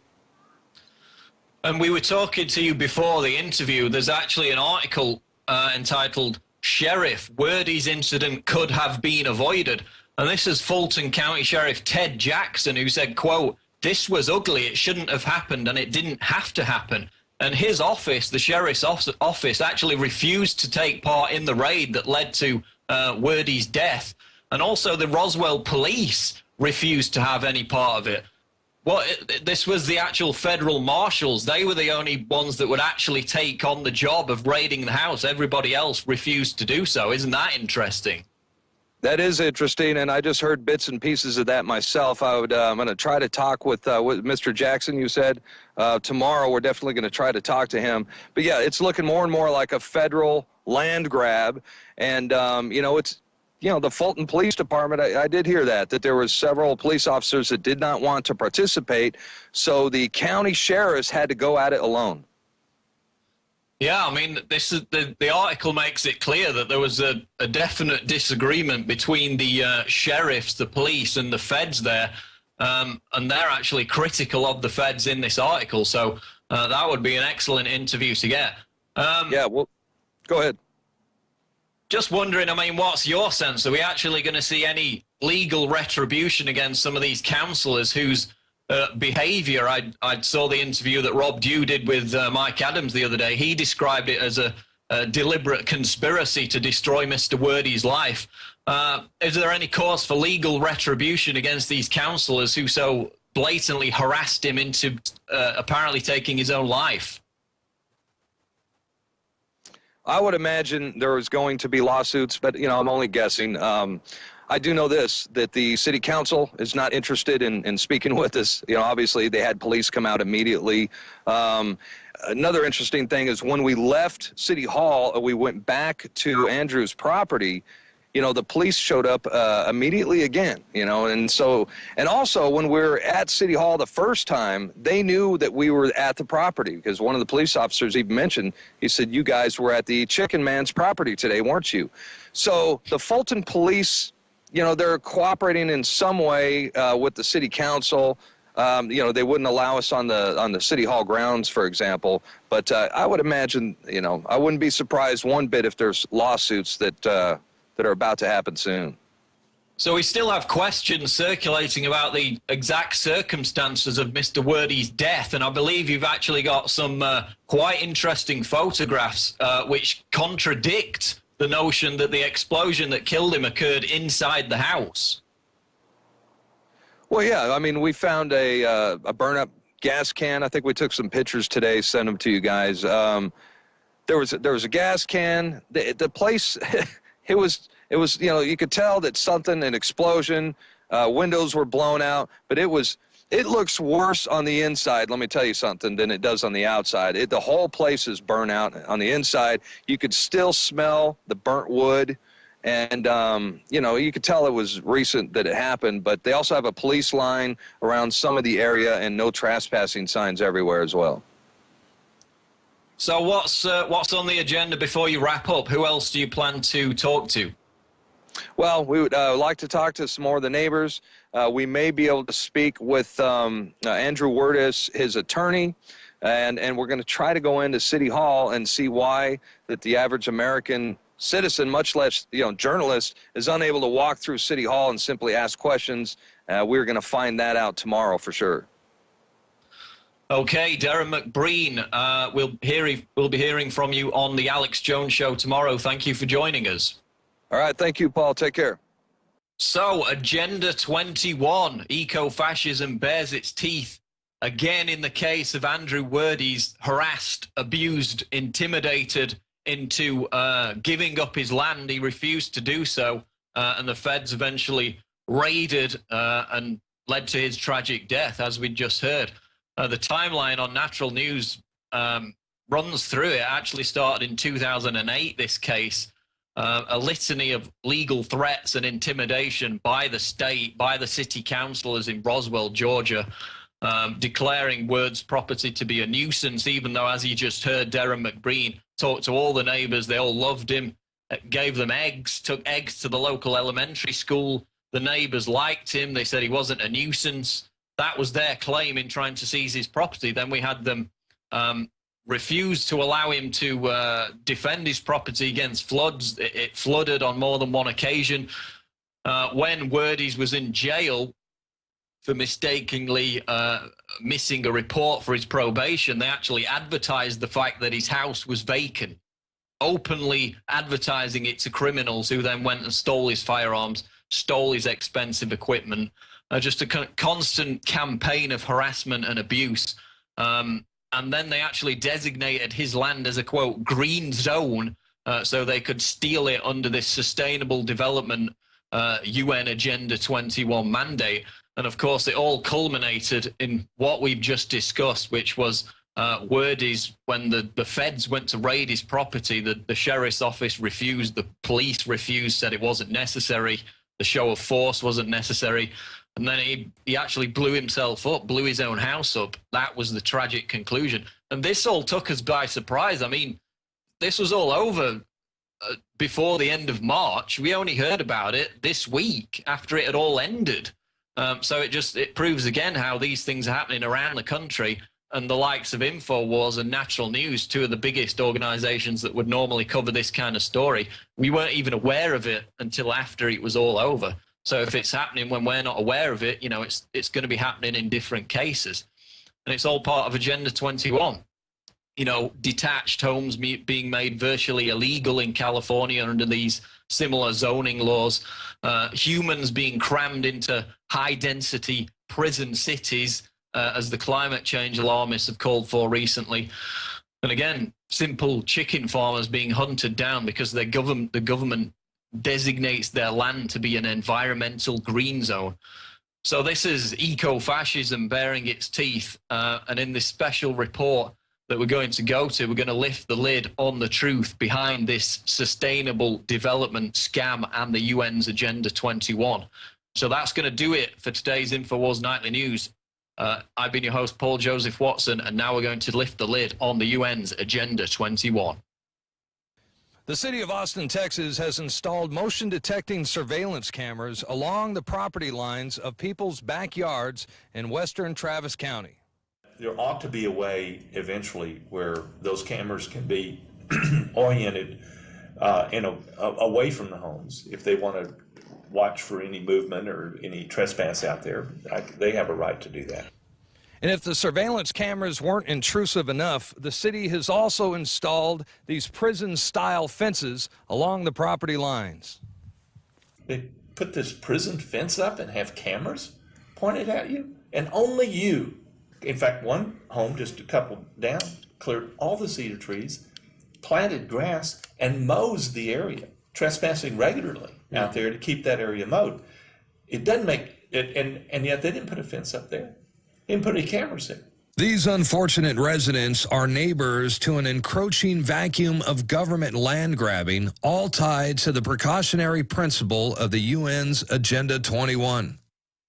And we were talking to you before the interview. There's actually an article entitled "Sheriff, Wordy's Incident Could Have Been Avoided." And this is Fulton County Sheriff Ted Jackson, who said, quote, "This was ugly, it shouldn't have happened, and it didn't have to happen." And his office, the sheriff's office, actually refused to take part in the raid that led to Wordy's death. And also the Roswell police refused to have any part of it. Well, this was the actual federal marshals. They were the only ones that would actually take on the job of raiding the house. Everybody else refused to do so. Isn't that interesting? That is interesting, and I just heard bits and pieces of that myself. I'm going to try to talk with Mr. Jackson, you said. Tomorrow we're definitely going to try to talk to him. But, yeah, it's looking more and more like a federal land grab. And, it's, the Fulton Police Department, I did hear that there was several police officers that did not want to participate. So the county sheriffs had to go at it alone. Yeah, I mean, this is the article makes it clear that there was a definite disagreement between the sheriffs, the police, and the feds there, and they're actually critical of the feds in this article. So that would be an excellent interview to get. Yeah, well, go ahead. Just wondering, I mean, what's your sense? Are we actually going to see any legal retribution against some of these councillors whose behavior? I saw the interview that Rob Dew did with Mike Adams the other day. He described it as a deliberate conspiracy to destroy Mr. Wordy's life. Is there any cause for legal retribution against these councillors who so blatantly harassed him into apparently taking his own life? I would imagine there was going to be lawsuits, but, I'm only guessing. I do know this, that the city council is not interested in speaking with us. Obviously they had police come out immediately. Another interesting thing is when we left City Hall, we went back to Andrew's property, the police showed up immediately again, and also when we were at City Hall the first time, they knew that we were at the property because one of the police officers even mentioned, he said, you guys were at the Chicken Man's property today, weren't you? So the Fulton police, they're cooperating in some way with the city council. They wouldn't allow us on the City Hall grounds, for example. But I would imagine, I wouldn't be surprised one bit if there's lawsuits that are about to happen soon. So we still have questions circulating about the exact circumstances of Mr. Wordy's death, and I believe you've actually got some quite interesting photographs which contradict the notion that the explosion that killed him occurred inside the house. Well, yeah, I mean, we found a burn-up gas can. I think we took some pictures today, sent them to you guys. There was a gas can. The place, it was you could tell that an explosion, windows were blown out, but it looks worse on the inside, let me tell you something, than it does on the outside. The whole place is burnt out on the inside. You could still smell the burnt wood, and, you could tell it was recent that it happened, but they also have a police line around some of the area and no trespassing signs everywhere as well. So what's on the agenda before you wrap up? Who else do you plan to talk to? Well, we would like to talk to some more of the neighbors. We may be able to speak with Andrew Wordis, his attorney, and we're going to try to go into City Hall and see why that the average American citizen, much less journalist, is unable to walk through City Hall and simply ask questions. We're going to find that out tomorrow for sure. Okay, Darrin McBreen, we'll be hearing from you on the Alex Jones Show tomorrow. Thank you for joining us. All right, thank you, Paul. Take care. So, Agenda 21, eco-fascism bears its teeth again in the case of Andrew Wordy's harassed, abused, intimidated into giving up his land. He refused to do so, and the feds eventually raided and led to his tragic death, as we just heard. The timeline on Natural News runs through it. It actually started in 2008, this case. A litany of legal threats and intimidation by the state, by the city councillors in Roswell, Georgia, declaring Word's property to be a nuisance, even though, as you just heard, Darrin McBreen talked to all the neighbours. They all loved him, gave them eggs, took eggs to the local elementary school. The neighbours liked him. They said he wasn't a nuisance. That was their claim in trying to seize his property. Then we had them refused to allow him to defend his property against floods. It flooded on more than one occasion. When Wordy's was in jail for mistakenly missing a report for his probation, they actually advertised the fact that his house was vacant, openly advertising it to criminals who then went and stole his firearms, stole his expensive equipment. just a constant campaign of harassment and abuse. And then they actually designated his land as a, quote, green zone, so they could steal it under this Sustainable Development UN Agenda 21 mandate. And of course, it all culminated in what we've just discussed, which was word is when the feds went to raid his property, the sheriff's office refused, the police refused, said it wasn't necessary, the show of force wasn't necessary. And then he actually blew himself up, blew his own house up. That was the tragic conclusion. And this all took us by surprise. I mean, this was all over before the end of March. We only heard about it this week after it had all ended. So it proves again how these things are happening around the country. And the likes of Infowars and Natural News, two of the biggest organizations that would normally cover this kind of story, we weren't even aware of it until after it was all over. So if it's happening when we're not aware of it, you know, it's going to be happening in different cases. And it's all part of Agenda 21. You know, detached homes being made virtually illegal in California under these similar zoning laws, humans being crammed into high-density prison cities, as the climate change alarmists have called for recently. And again, simple chicken farmers being hunted down because the government designates their land to be an environmental green zone. So this is eco-fascism bearing its teeth. And in this special report that we're going to go to, we're going to lift the lid on the truth behind this sustainable development scam and the UN's Agenda 21. So that's going to do it for today's Infowars Nightly News. I've been your host, Paul Joseph Watson, and now we're going to lift the lid on the UN's Agenda 21. The city of Austin, Texas has installed motion detecting surveillance cameras along the property lines of people's backyards in western Travis County. There ought to be a way eventually where those cameras can be oriented away from the homes. If they want to watch for any movement or any trespass out there, they have a right to do that. And if the surveillance cameras weren't intrusive enough, the city has also installed these prison-style fences along the property lines. They put this prison fence up and have cameras pointed at you, and only you. In fact, one home just a couple down cleared all the cedar trees, planted grass, and mows the area, trespassing regularly out there to keep that area mowed. It doesn't make it, and yet they didn't put a fence up there. They didn't put any cameras there. These unfortunate residents are neighbors to an encroaching vacuum of government land grabbing, all tied to the precautionary principle of the UN's Agenda 21.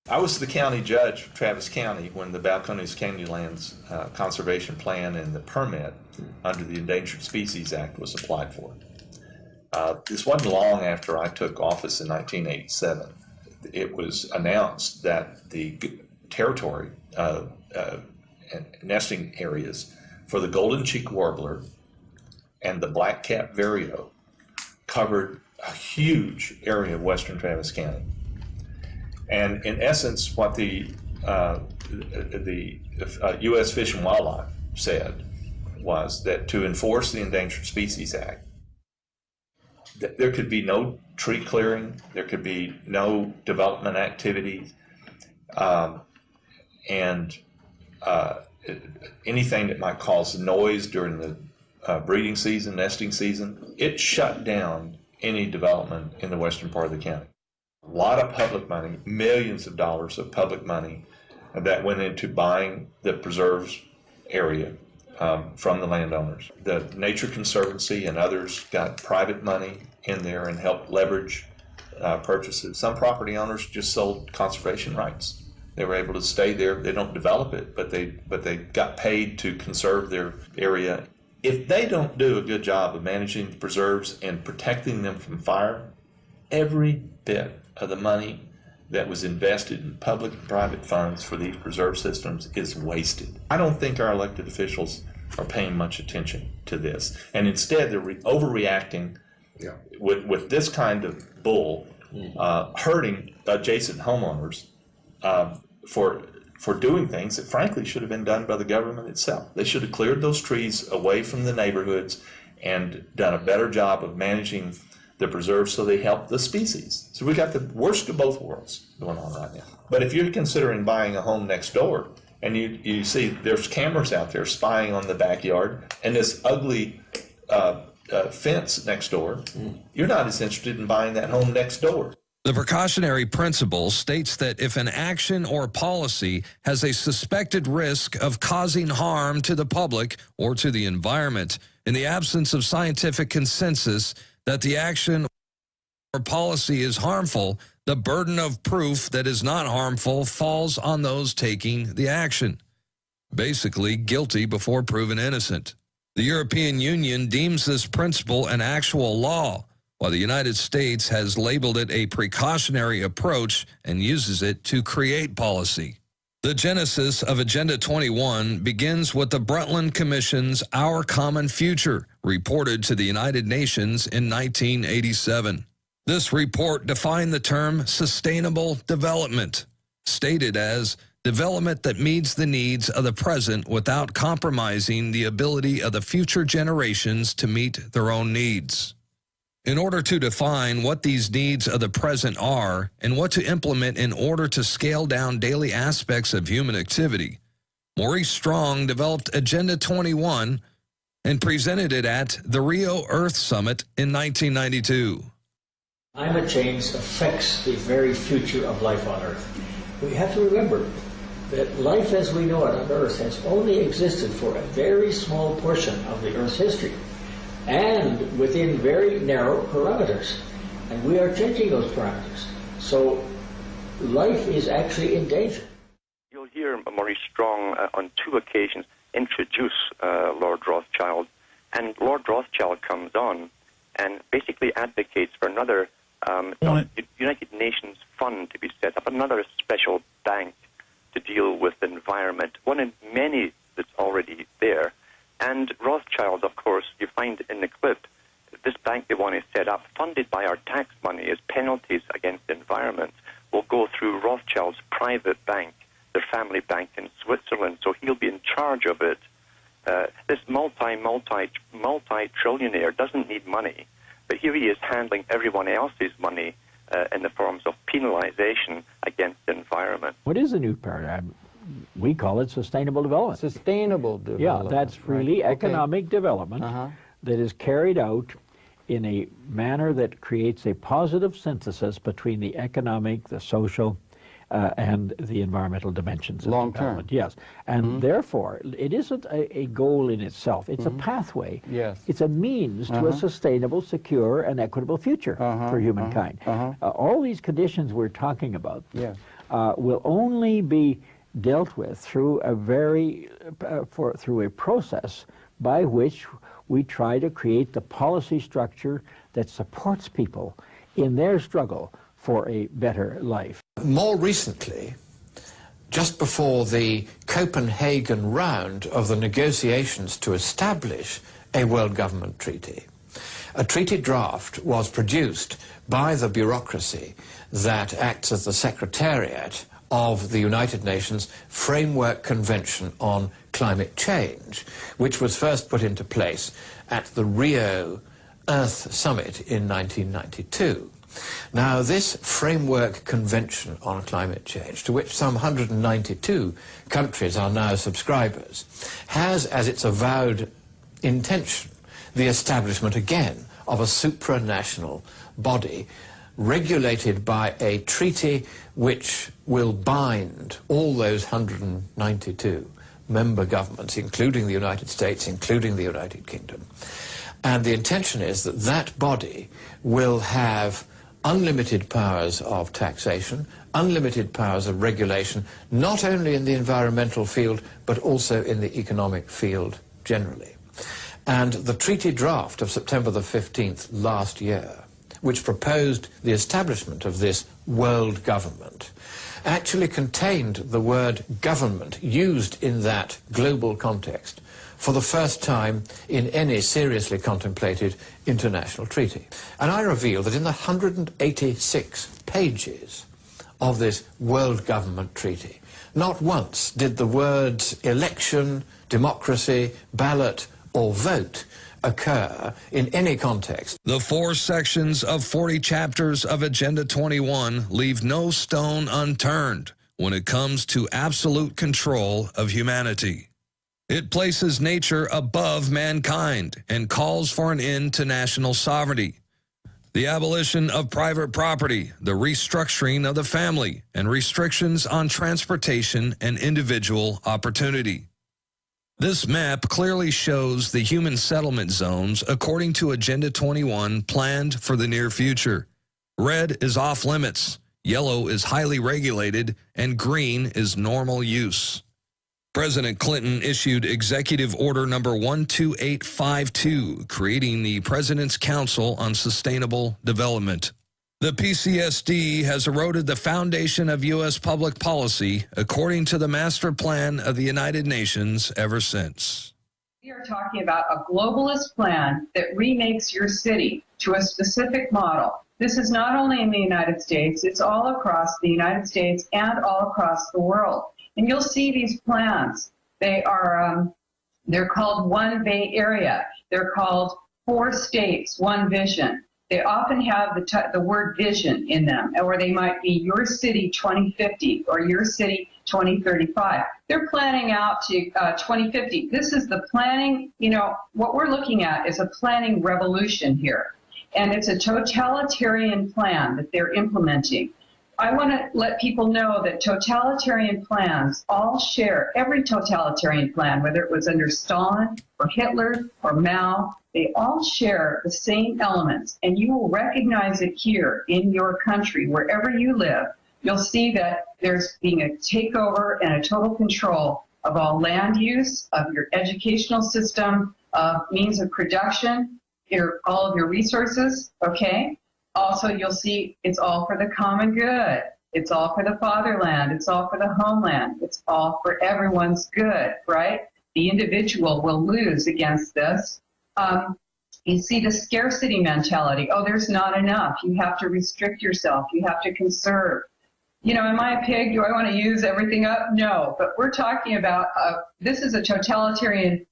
I was the county judge of Travis County when the Balcones Canyonlands Conservation Plan and the permit under the Endangered Species Act was applied for. This wasn't long after I took office in 1987. It was announced that the territory and nesting areas for the golden cheek warbler and the black-capped vireo covered a huge area of western Travis County. And in essence, what the U.S. Fish and Wildlife said was that to enforce the Endangered Species Act, there could be no tree clearing, there could be no development activities, and anything that might cause noise during the breeding season, nesting season. It shut down any development in the western part of the county. A lot of public money, millions of dollars of public money that went into buying the preserves area from the landowners. The Nature Conservancy and others got private money in there and helped leverage purchases. Some property owners just sold conservation rights. They were able to stay there. They don't develop it, but they got paid to conserve their area. If they don't do a good job of managing the preserves and protecting them from fire, every bit of the money that was invested in public and private funds for these preserve systems is wasted. I don't think our elected officials are paying much attention to this. And instead, they're overreacting with this kind of bull, hurting adjacent homeowners for doing things that frankly should have been done by the government itself. They should have cleared those trees away from the neighborhoods and done a better job of managing they're preserved so they help the species. So we got the worst of both worlds going on right now. But if you're considering buying a home next door, and you see there's cameras out there spying on the backyard, and this ugly fence next door, you're not as interested in buying that home next door. The precautionary principle states that if an action or policy has a suspected risk of causing harm to the public or to the environment, in the absence of scientific consensus that the action or policy is harmful, the burden of proof that is not harmful falls on those taking the action. Basically, guilty before proven innocent. The European Union deems this principle an actual law, while the United States has labeled it a precautionary approach and uses it to create policy. The genesis of Agenda 21 begins with the Brundtland Commission's Our Common Future, reported to the United Nations in 1987. This report defined the term sustainable development, stated as development that meets the needs of the present without compromising the ability of the future generations to meet their own needs. In order to define what these needs of the present are and what to implement in order to scale down daily aspects of human activity, Maurice Strong developed Agenda 21 and presented it at the Rio Earth Summit in 1992. Climate change affects the very future of life on Earth. We have to remember that life as we know it on Earth has only existed for a very small portion of the Earth's history, and within very narrow parameters. And we are changing those parameters. So life is actually in danger. You'll hear Maurice Strong on 2 occasions introduce Lord Rothschild, and Lord Rothschild comes on and basically advocates for another United Nations fund to be set up, another special bank to deal with the environment, one in many that's already there. And Rothschild, of course, you find in the clip, this bank they want to set up, funded by our tax money as penalties against the environment, will go through Rothschild's private bank, their family bank in Switzerland. So he'll be in charge of it. This multi-trillionaire doesn't need money, but here he is handling everyone else's money in the forms of penalization against the environment. What is the new paradigm? We call it sustainable development. Sustainable development. Yeah, that's really right. economic development that is carried out in a manner that creates a positive synthesis between the economic, the social, and the environmental dimensions of development. Yes, and therefore, it isn't a goal in itself. It's a pathway. Yes. It's a means to a sustainable, secure, and equitable future for humankind. All these conditions we're talking about will only be dealt with through a through a process by which we try to create the policy structure that supports people in their struggle for a better life. More recently, just before the Copenhagen round of the negotiations to establish a world government treaty, a treaty draft was produced by the bureaucracy that acts as the secretariat of the United Nations Framework Convention on Climate Change, which was first put into place at the Rio Earth Summit in 1992. Now, this Framework Convention on Climate Change, to which some 192 countries are now subscribers, has as its avowed intention the establishment again of a supranational body regulated by a treaty which will bind all those 192 member governments, including the United States, including the United Kingdom. And the intention is that that body will have unlimited powers of taxation, unlimited powers of regulation, not only in the environmental field, but also in the economic field generally. And the treaty draft of September the 15th last year, which proposed the establishment of this world government, actually contained the word government used in that global context for the first time in any seriously contemplated international treaty. And I reveal that in the 186 pages of this world government treaty, not once did the words election, democracy, ballot, or vote occur in any context. The 4 sections of 40 chapters of Agenda 21 leave no stone unturned when it comes to absolute control of humanity. It places nature above mankind and calls for an end to national sovereignty, the abolition of private property, the restructuring of the family, and restrictions on transportation and individual opportunity. This map clearly shows the human settlement zones according to Agenda 21 planned for the near future. Red is off limits, yellow is highly regulated, and green is normal use. President Clinton issued Executive Order number 12852, creating the President's Council on Sustainable Development. The PCSD has eroded the foundation of U.S. public policy, according to the Master Plan of the United Nations, ever since. We are talking about a globalist plan that remakes your city to a specific model. This is not only in the United States, it's all across the United States and all across the world. And you'll see these plans. They are, they're called One Bay Area. They're called 4 states, one vision. They often have the word vision in them, or they might be your city 2050 or your city 2035. They're planning out to 2050. This is the planning, you know, what we're looking at is a planning revolution here. And it's a totalitarian plan that they're implementing. I want to let people know that totalitarian plans all share, every totalitarian plan, whether it was under Stalin or Hitler or Mao, they all share the same elements. And you will recognize it here in your country, wherever you live. You'll see that there's being a takeover and a total control of all land use, of your educational system, of means of production, all of your resources, okay? Also, you'll see it's all for the common good. It's all for the fatherland. It's all for the homeland. It's all for everyone's good, right? The individual will lose against this. You see the scarcity mentality. Oh, there's not enough. You have to restrict yourself. You have to conserve. You know, am I a pig? Do I want to use everything up? No, but we're talking about, this is a totalitarian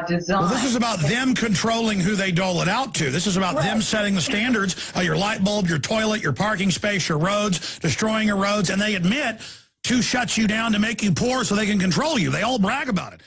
design. Well, this is about them controlling who they dole it out to. This is about them setting the standards of your light bulb, your toilet, your parking space, your roads, destroying your roads, and they admit to shut you down to make you poor so they can control you. They all brag about it.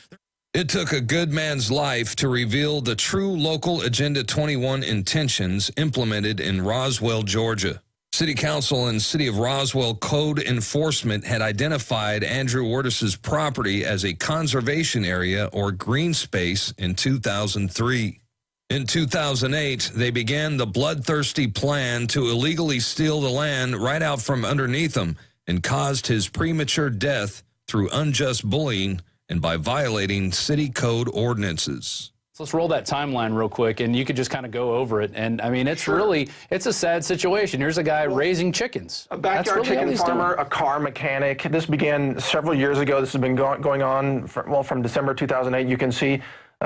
It took a good man's life to reveal the true local Agenda 21 intentions implemented in Roswell, Georgia. City Council and City of Roswell Code Enforcement had identified Andrew Wirtis's property as a conservation area or green space in 2003. In 2008, they began the bloodthirsty plan to illegally steal the land right out from underneath him and caused his premature death through unjust bullying and by violating city code ordinances. So let's roll that timeline real quick, and you could just kind of go over it. And I mean, it's really, it's a sad situation. Here's a guy raising chickens. A backyard chicken farmer, a car mechanic. This began several years ago. This has been going on, from December 2008. You can see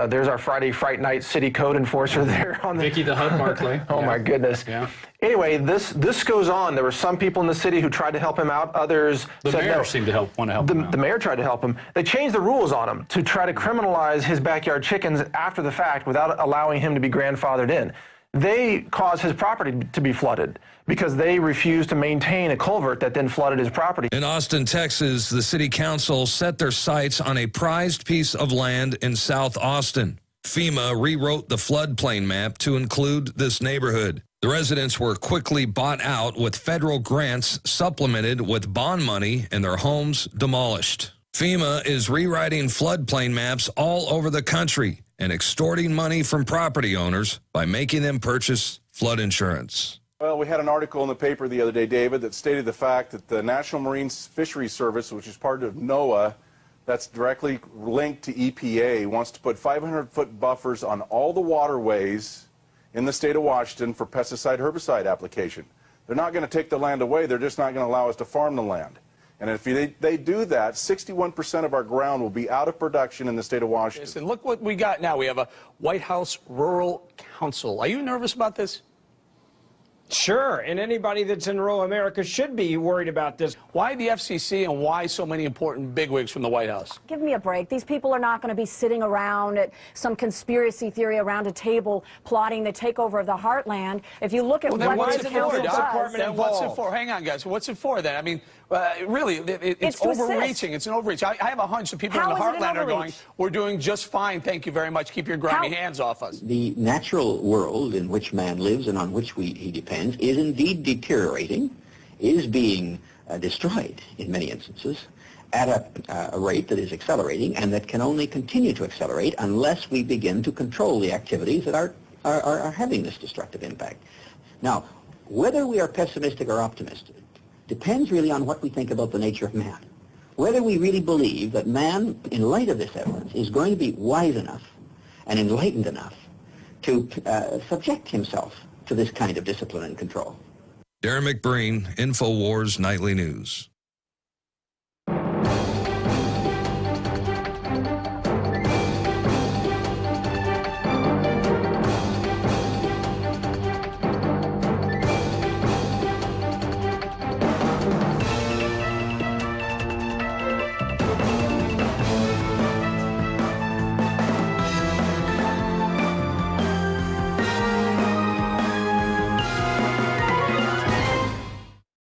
there's our Friday Fright Night city code enforcer there on the Vicky the Hut Barkley. Oh, my goodness. Yeah. Anyway, this goes on. There were some people in the city who tried to help him out. Others the said mayor no. seemed to want to help him out. The mayor tried to help him. They changed the rules on him to try to criminalize his backyard chickens after the fact without allowing him to be grandfathered in. They caused his property to be flooded because they refused to maintain a culvert that then flooded his property. In Austin, Texas, the city council set their sights on a prized piece of land in South Austin. FEMA rewrote the floodplain map to include this neighborhood. The residents were quickly bought out with federal grants supplemented with bond money and their homes demolished. FEMA is rewriting floodplain maps all over the country and extorting money from property owners by making them purchase flood insurance. Well, we had an article in the paper the other day, David, that stated the fact that the National Marine Fisheries Service, which is part of NOAA, that's directly linked to EPA, wants to put 500-foot buffers on all the waterways in the state of Washington for pesticide-herbicide application. They're not going to take the land away. They're just not going to allow us to farm the land. And if they do that, 61% of our ground will be out of production in the state of Washington. And look what we got now. We have a White House Rural Council. Are you nervous about this? Sure, and anybody that's in rural America should be worried about this. Why the FCC and why so many important bigwigs from the White House? Give me a break. These people are not going to be sitting around at some conspiracy theory around a table plotting the takeover of the heartland. If you look at what this council does... Then what's it for? Hang on, guys. What's it for then? I mean, really, it's overreaching. It's an overreach. I have a hunch that people in the heartland are going, we're doing just fine, thank you very much. Keep your grimy hands off us. The natural world in which man lives and on which he depends is indeed deteriorating, is being destroyed in many instances at a rate that is accelerating and that can only continue to accelerate unless we begin to control the activities that are having this destructive impact. Now, whether we are pessimistic or optimistic depends really on what we think about the nature of man. Whether we really believe that man, in light of this evidence, is going to be wise enough and enlightened enough to subject himself to this kind of discipline and control. Darrin McBreen, Infowars Nightly News.